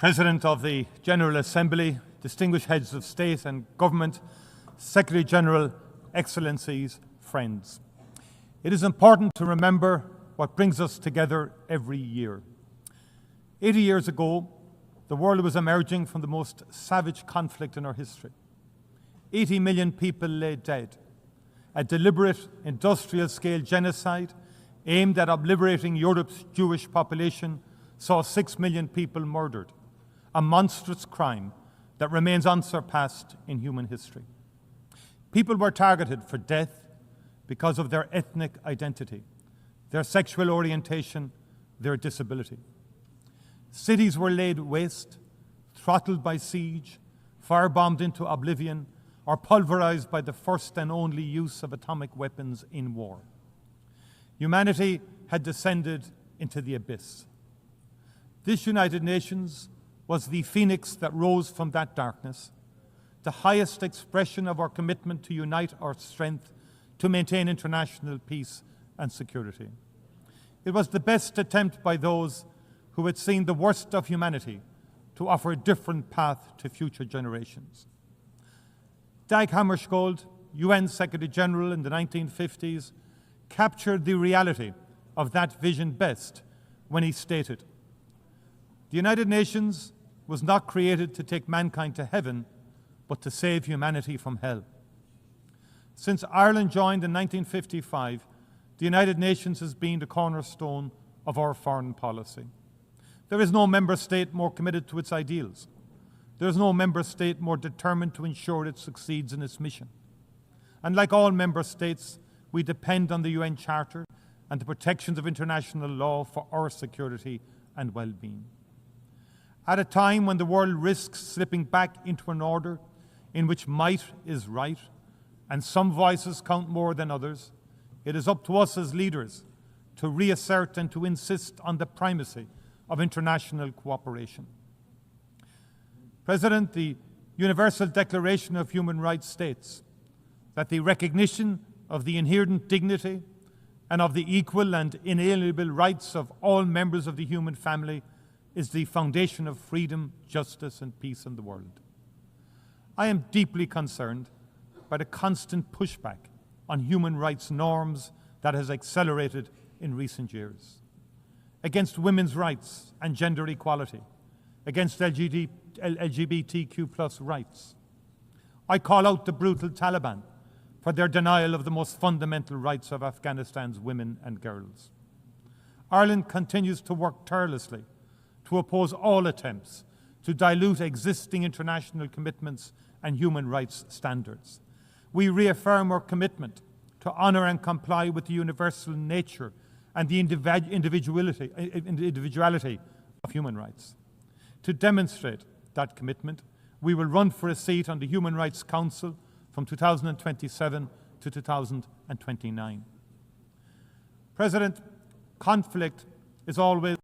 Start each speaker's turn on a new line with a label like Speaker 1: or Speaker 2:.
Speaker 1: President of the General Assembly, distinguished heads of state and government, Secretary General, Excellencies, friends. It is important to remember what brings us together every year. 80 years ago, the world was emerging from the most savage conflict in our history. 80 million people lay dead. A deliberate industrial-scale genocide aimed at obliterating Europe's Jewish population saw 6 million people murdered, a monstrous crime that remains unsurpassed in human history. People were targeted for death because of their ethnic identity, their sexual orientation, their disability. Cities were laid waste, throttled by siege, firebombed into oblivion, or pulverized by the first and only use of atomic weapons in war. Humanity had descended into the abyss. This United Nations was the phoenix that rose from that darkness, the highest expression of our commitment to unite our strength to maintain international peace and security. It was the best attempt by those who had seen the worst of humanity to offer a different path to future generations. Dag Hammarskjöld, UN Secretary General in the 1950s, captured the reality of that vision best when he stated, "The United Nations was not created to take mankind to heaven, but to save humanity from hell." Since Ireland joined in 1955, the United Nations has been the cornerstone of our foreign policy. There is no member state more committed to its ideals. There is no member state more determined to ensure it succeeds in its mission. And like all member states, we depend on the UN Charter and the protections of international law for our security and well-being. At a time when the world risks slipping back into an order in which might is right and some voices count more than others, it is up to us as leaders to reassert and to insist on the primacy of international cooperation. President, the Universal Declaration of Human Rights states that the recognition of the inherent dignity and of the equal and inalienable rights of all members of the human family is the foundation of freedom, justice, and peace in the world. I am deeply concerned by the constant pushback on human rights norms that has accelerated in recent years, against women's rights and gender equality, against LGBTQ+ rights. I call out the brutal Taliban for their denial of the most fundamental rights of Afghanistan's women and girls. Ireland continues to work tirelessly to oppose all attempts to dilute existing international commitments and human rights standards. We reaffirm our commitment to honour and comply with the universal nature and the individuality of human rights. To demonstrate that commitment, we will run for a seat on the Human Rights Council from 2027 to 2029. President, conflict is always